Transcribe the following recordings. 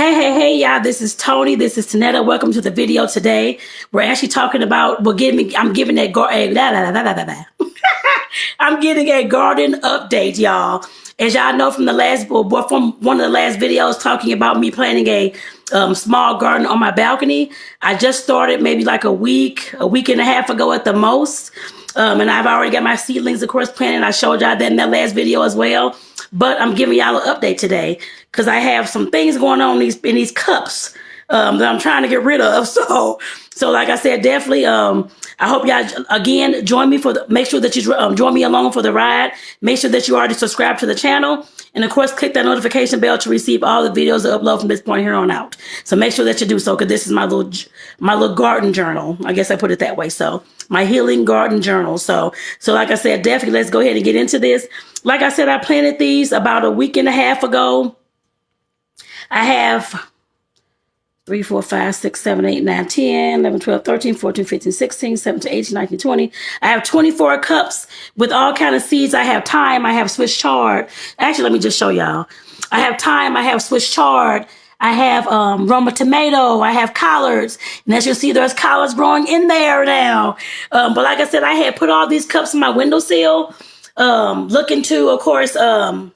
Hey, y'all, this is Tony. This is Tanetta. Welcome to the video today. We're actually talking about, I'm giving I'm getting a garden update, y'all. As y'all know from from one of the last videos talking about me planting a small garden on my balcony. I just started maybe like a week and a half ago at the most. And I've already got my seedlings, of course, planted. I showed y'all that in that last video as well. But I'm giving y'all an update today because I have some things going on in these cups that I'm trying to get rid of. So like I said, definitely, I hope y'all, again, join me make sure that you join me along for the ride. Make sure that you already subscribe to the channel. And of course, click that notification bell to receive all the videos I upload from this point here on out. So make sure that you do so, because this is my little garden journal. I guess I put it that way. So my healing garden journal. So like I said, definitely let's go ahead and get into this. Like I said, I planted these about a week and a half ago. I have 3, 4, 5, 6, 7, 8, 9, 10, 11, 12, 13, 14, 15, 16, 17, 18, 19, 20. I have 24 cups with all kind of seeds. I have thyme. I have Swiss chard. Actually, let me just show y'all. I have thyme. I have Swiss chard. I have Roma tomato. I have collards. And as you see, there's collards growing in there now. But like I said, I had put all these cups in my windowsill, looking to, of course, to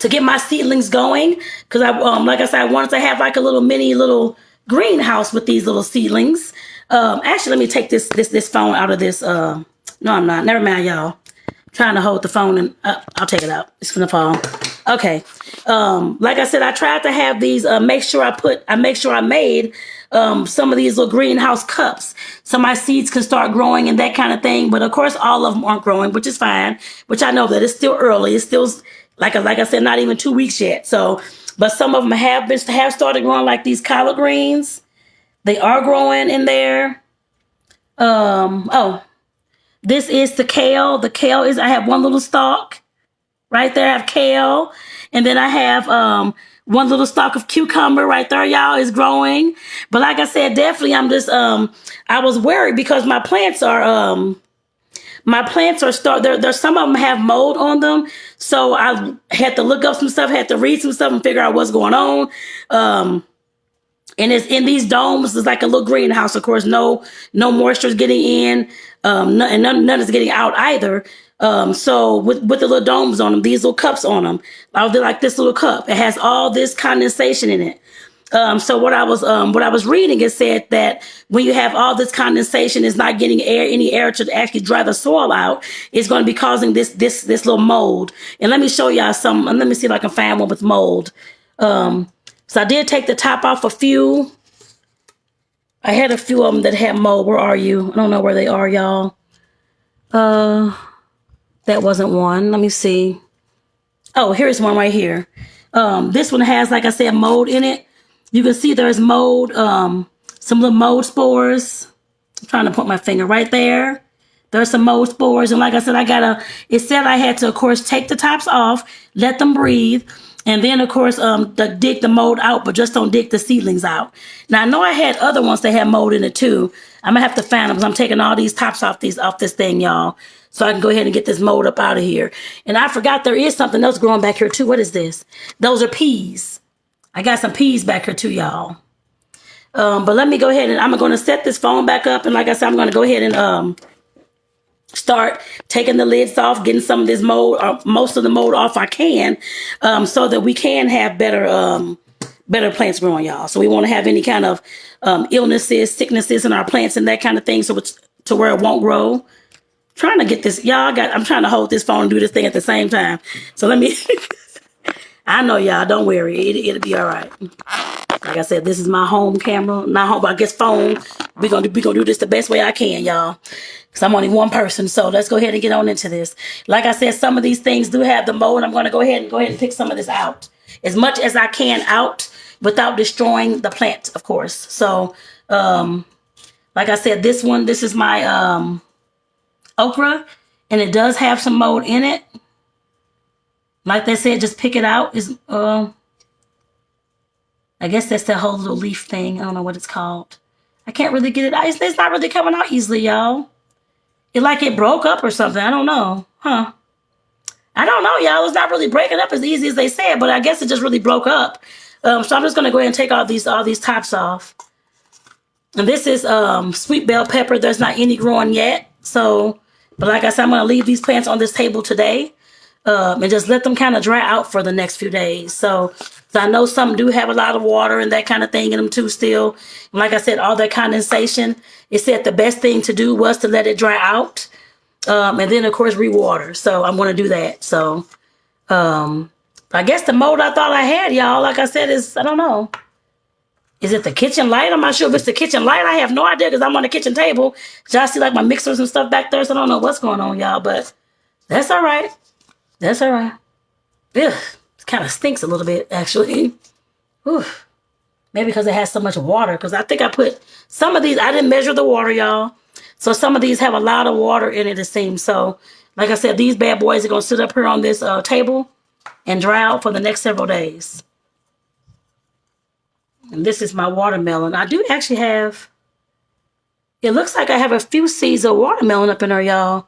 get my seedlings going, because like I said, I wanted to have like a little greenhouse with these little seedlings. Actually, let me take this phone out of this. No, I'm not. Never mind, y'all. Trying to hold the phone and I'll take it out. It's gonna fall. Okay. Like I said, I tried to have these. Make sure I made some of these little greenhouse cups so my seeds can start growing and that kind of thing. But of course, all of them aren't growing, which is fine. Which I know that it's still early. It's still, like I said, not even 2 weeks yet. So, but some of them have started growing, like these collard greens. They are growing in there. Oh, this is the kale. The kale I have one little stalk right there. I have kale, and then I have one little stalk of cucumber right there, y'all, is growing. But like I said, definitely I'm just I was worried because my plants are there's some of them have mold on them. So I had to look up some stuff, had to read some stuff and figure out what's going on. And it's in these domes. It's like a little greenhouse. Of course, no moisture is getting in, and none is getting out either. So with the little domes on them, these little cups on them, they're like this little cup. It has all this condensation in it. So what I was reading, it said that when you have all this condensation, it's not getting any air to actually dry the soil out. It's going to be causing this little mold. And let me show y'all some. Let me see if I can find one with mold. So I did take the top off a few. I had a few of them that had mold. Where are you? I don't know where they are, y'all. That wasn't one. Let me see. Oh, here's one right here. This one has, like I said, mold in it. You can see there's mold, some little mold spores. I'm trying to put my finger right there. There's some mold spores. And like I said, it said I had to, of course, take the tops off, let them breathe. And then, of course, dig the mold out, but just don't dig the seedlings out. Now, I know I had other ones that had mold in it, too. I'm going to have to find them because I'm taking all these tops off this thing, y'all. So I can go ahead and get this mold up out of here. And I forgot there is something else growing back here, too. What is this? Those are peas. I got some peas back here, too, y'all. But let me go ahead and I'm going to set this phone back up. And like I said, I'm going to go ahead and start taking the lids off, getting some of this mold, or most of the mold off I can, so that we can have better plants growing, y'all. So we won't have any kind of illnesses, sicknesses in our plants and that kind of thing, so it's to where it won't grow. Trying to get this, y'all. I'm trying to hold this phone and do this thing at the same time. So let me. I know, y'all. Don't worry, it'll be all right. Like I said, this is my home camera, not home, but I guess phone. We're gonna do this the best way I can, y'all. Because I'm only one person, so let's go ahead and get on into this. Like I said, some of these things do have the mold. I'm going to go ahead and pick some of this out. As much as I can out without destroying the plant, of course. So, like I said, this is my okra, and it does have some mold in it. Like they said, just pick it out. I guess that's that whole little leaf thing. I don't know what it's called. I can't really get it out. It's not really coming out easily, y'all. It broke up or something. I don't know. Huh. I don't know, y'all. It's not really breaking up as easy as they said, but I guess it just really broke up. So I'm just gonna go ahead and take all these tops off. And this is sweet bell pepper. There's not any growing yet. So, but like I said, I'm gonna leave these plants on this table today. And just let them kind of dry out for the next few days. So I know some do have a lot of water and that kind of thing in them too still. And like I said, all that condensation, it said the best thing to do was to let it dry out. And then of course rewater. So I'm going to do that. So I guess the mold I thought I had, y'all, like I said, is, I don't know. Is it the kitchen light? I'm not sure if it's the kitchen light. I have no idea because I'm on the kitchen table. Y'all see like my mixers and stuff back there. So I don't know what's going on, y'all, but that's all right. That's all right. Ugh, it kind of stinks a little bit, actually. Whew. Maybe because it has so much water. Because I think I put some of these, I didn't measure the water, y'all. So some of these have a lot of water in it, it seems. So, like I said, these bad boys are going to sit up here on this table and dry out for the next several days. And this is my watermelon. I do actually have, it looks like I have a few seeds of watermelon up in there, y'all.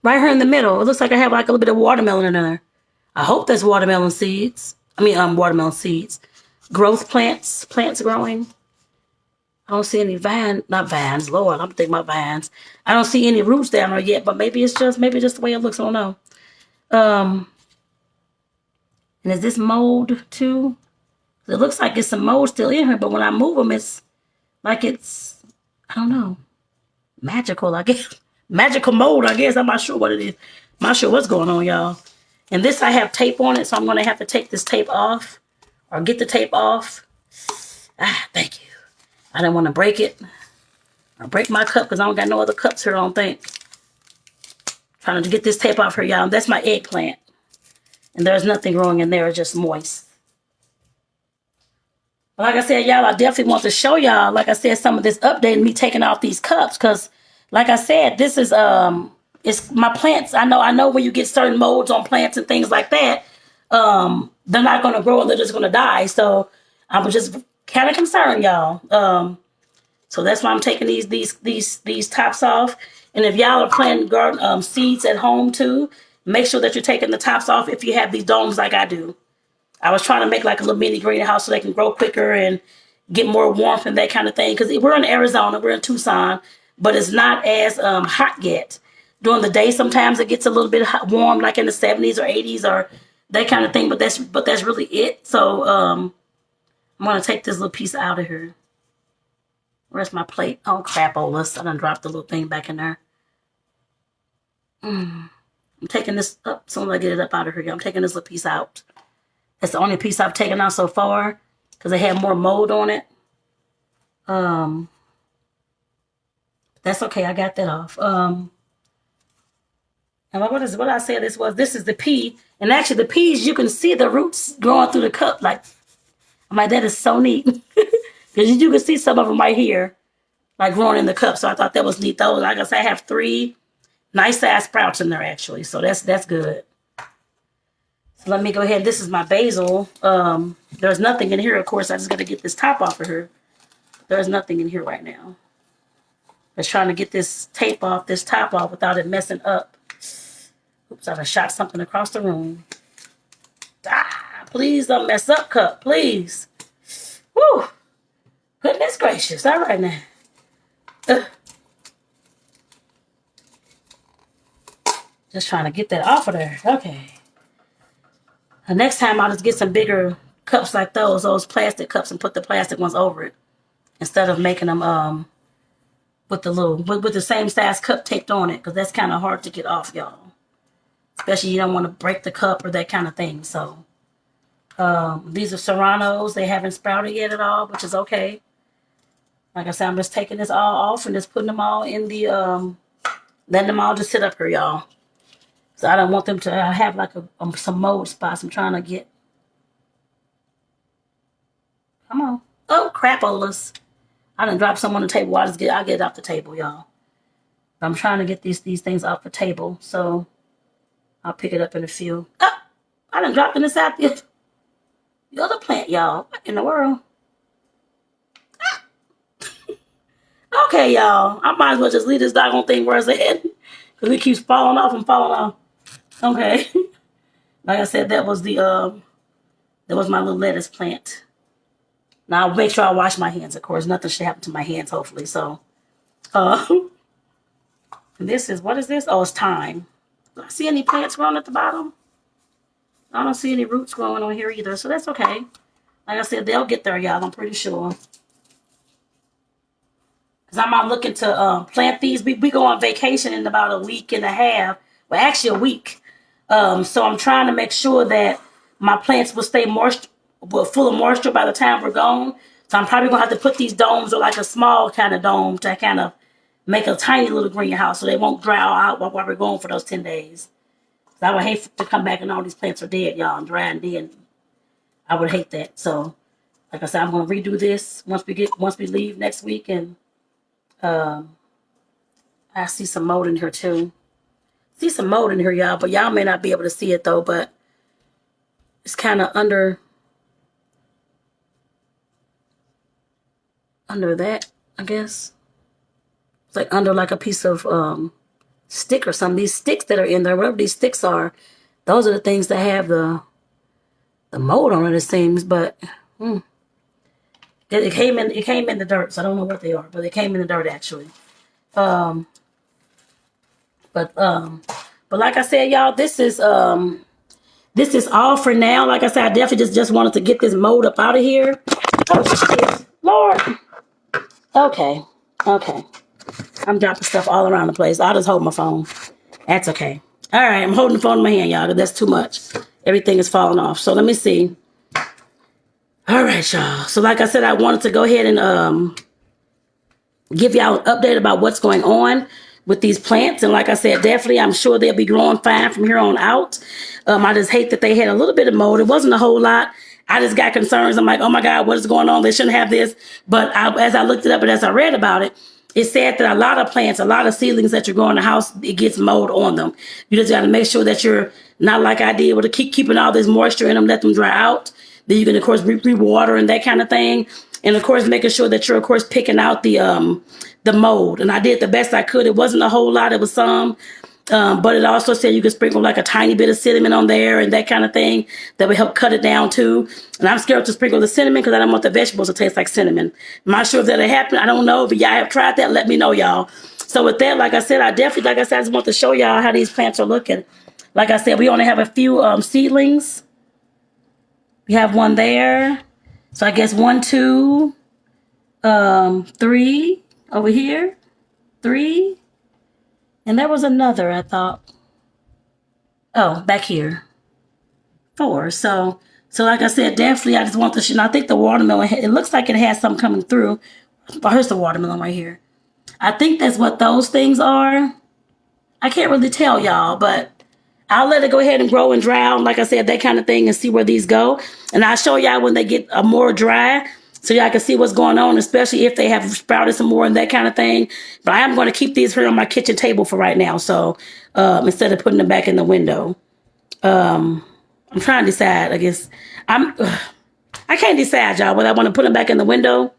Right here in the middle. It looks like I have like a little bit of watermelon in there. I hope that's watermelon seeds. Watermelon seeds. Growth plants growing. I don't see any not vines, Lord, I'm thinking about vines. I don't see any roots down there yet, but maybe it's just the way it looks, I don't know. And is this mold too? It looks like it's some mold still in here, but when I move them, it's like it's, I don't know, magical, I guess. Magical mold, I guess. I'm not sure what it is. I'm not sure what's going on, y'all. And this, I have tape on it, so I'm going to have to take this tape off or get the tape off. Thank you. I didn't want to break it or break my cup because I don't got no other cups here, I don't think. Trying to get this tape off here, y'all. That's my eggplant. And there's nothing growing in there. It's just moist. But like I said, y'all, I definitely want to show y'all, like I said, some of this update, me taking off these cups because, like I said, this is it's my plants. I know when you get certain molds on plants and things like that, they're not going to grow and they're just going to die. So I was just kind of concerned, y'all. So that's why I'm taking these tops off. And if y'all are planting garden seeds at home too, make sure that you're taking the tops off if you have these domes like I do. I was trying to make like a little mini greenhouse so they can grow quicker and get more warmth and that kind of thing. Because we're in Arizona, we're in Tucson, but it's not as hot yet. During the day, sometimes it gets a little bit warm, like in the 70s or 80s or that kind of thing. But that's really it. So I'm gonna take this little piece out of here. Where's my plate? Oh crap, I done dropped the little thing back in there. I'm taking this up. As soon as I get it up out of here, I'm taking this little piece out. That's the only piece I've taken out so far because it had more mold on it. That's okay. I got that off. And what I said this is the pea. And actually the peas, you can see the roots growing through the cup. Like, I'm like, that is so neat. Because you can see some of them right here, like growing in the cup. So I thought that was neat. Though, like I said, I have 3 nice size sprouts in there actually. So that's good. Let me go ahead. This is my basil. There's nothing in here, of course. I just got to get this top off of her. There's nothing in here right now. Just trying to get this tape off, this top off without it messing up. Oops, I done shot something across the room. Please don't mess up, cup. Please. Woo. Goodness gracious. All right now. Just trying to get that off of there. Okay. The next time I'll just get some bigger cups like those plastic cups, and put the plastic ones over it instead of making them with the same size cup taped on it, because that's kind of hard to get off, y'all. Especially you don't want to break the cup or that kind of thing. So these are serranos. They haven't sprouted yet at all, which is okay. Like I said, I'm just taking this all off and just putting them all in the letting them all just sit up here, y'all. So I don't want them to have like some mold spots. I'm trying to get. Come on. Oh, crapolas. I done dropped some on the table. I'll get it off the table, y'all. I'm trying to get these things off the table. So I'll pick it up in a few. Oh, I done dropped in inside the other plant, y'all. What in the world? Okay, y'all. I might as well just leave this doggone thing where it's at. Because it keeps falling off and falling off. Okay. Like I said, that was my little lettuce plant. Now I'll make sure I wash my hands, of course. Nothing should happen to my hands, hopefully. So, uh, this is, what is this? Oh, it's thyme. Do I see any plants growing at the bottom? I don't see any roots growing on here either, so that's okay. Like I said, they'll get there, y'all. I'm pretty sure. Because I'm out looking to plant these. We go on vacation in about a week and a half. Well, actually a week. So I'm trying to make sure that my plants will stay full of moisture by the time we're gone. So I'm probably going to have to put these domes or like a small kind of dome to kind of make a tiny little greenhouse so they won't dry out while we're going for those 10 days. So I would hate to come back and all these plants are dead, y'all, and dry and dead. I would hate that. So, like I said, I'm going to redo this once we leave next week, and I see some mold in here too. See some mold in here, y'all, but y'all may not be able to see it though, but it's kind of under that, I guess. It's like under like a piece of stick or something. These sticks that are in there, whatever these sticks are, those are the things that have the mold on it, it seems. But it came in the dirt, so I don't know what they are, but they came in the dirt actually. But like I said, y'all, this is all for now. Like I said, I definitely just wanted to get this mold up out of here. Oh shit, Lord. Okay. I'm dropping stuff all around the place. I'll just hold my phone. That's okay. All right, I'm holding the phone in my hand, y'all, because that's too much. Everything is falling off. So let me see. All right, y'all. So like I said, I wanted to go ahead and give y'all an update about what's going on with these plants. And like I said, definitely, I'm sure they'll be growing fine from here on out. I just hate that they had a little bit of mold. It wasn't a whole lot. I just got concerns. I'm like, oh my God, what is going on? They shouldn't have this. But as I looked it up and as I read about it, it said that a lot of plants, a lot of seedlings that you grow in the house, it gets mold on them. You just got to make sure that you're not like I did, to keep keeping all this moisture in them, let them dry out. Then you can, of course, re-water and that kind of thing. And, of course, making sure that you're, of course, picking out the mold. And I did the best I could. It wasn't a whole lot. It was some. But it also said you could sprinkle like a tiny bit of cinnamon on there and that kind of thing that would help cut it down too. And I'm scared to sprinkle the cinnamon because I don't want the vegetables to taste like cinnamon. I'm not sure if that'll happen. I don't know. If y'all have tried that, let me know, y'all. So with that, like I said, I just want to show y'all how these plants are looking. Like I said, we only have a few seedlings. We have one there. So I guess 1, 2, 3 over here. 3. And there was another, I thought. Oh, back here. 4. So like I said, definitely I just want to, I think the watermelon, it looks like it has something coming through. Oh, here's the watermelon right here. I think that's what those things are. I can't really tell y'all, but I'll let it go ahead and grow and dry out, like I said, that kind of thing, and see where these go. And I'll show y'all when they get more dry, so y'all can see what's going on, especially if they have sprouted some more and that kind of thing. But I am going to keep these here on my kitchen table for right now, so instead of putting them back in the window. I'm trying to decide, I guess. I can't decide, y'all, whether I want to put them back in the window.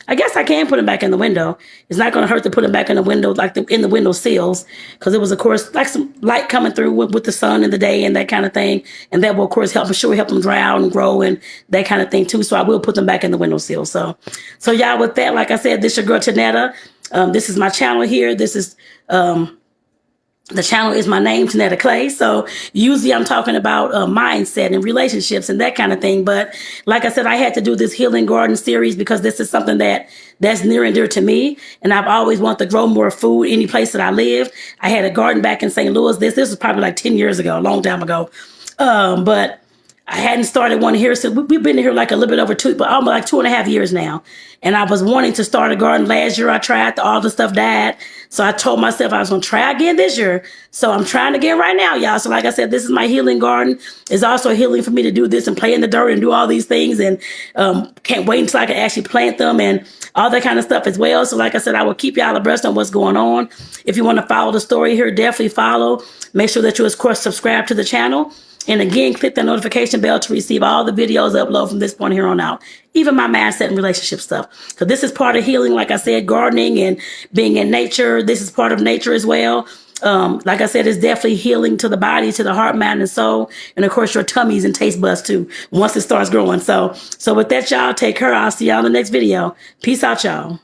I guess I can put them back in the window. It's not going to hurt to put them back in the window, like in the window sills, because it was, of course, like some light coming through with the sun in the day and that kind of thing. And that will, of course, help them dry out and grow and that kind of thing, too. So I will put them back in the window sill. So y'all, with that, like I said, this is your girl, Tanetta. This is my channel here. This is... the channel is my name, Tanetta Clay. So usually I'm talking about mindset and relationships and that kind of thing. But like I said, I had to do this healing garden series because this is something that's near and dear to me. And I've always wanted to grow more food any place that I live. I had a garden back in St. Louis. This was probably like 10 years ago, a long time ago. But I hadn't started one here. So we've been here like a little bit over almost like 2.5 years now. And I was wanting to start a garden last year. I tried, all the stuff died. So I told myself I was going to try again this year. So I'm trying again right now, y'all. So like I said, this is my healing garden. It's also healing for me to do this and play in the dirt and do all these things. And can't wait until I can actually plant them and all that kind of stuff as well. So like I said, I will keep y'all abreast on what's going on. If you want to follow the story here, definitely follow. Make sure that you, of course, subscribe to the channel. And again, click that notification bell to receive all the videos uploaded from this point here on out. Even my mindset and relationship stuff. So this is part of healing, like I said, gardening and being in nature. This is part of nature as well. Like I said, it's definitely healing to the body, to the heart, mind, and soul. And of course, your tummies and taste buds too, once it starts growing. So with that, y'all, take care. I'll see y'all in the next video. Peace out, y'all.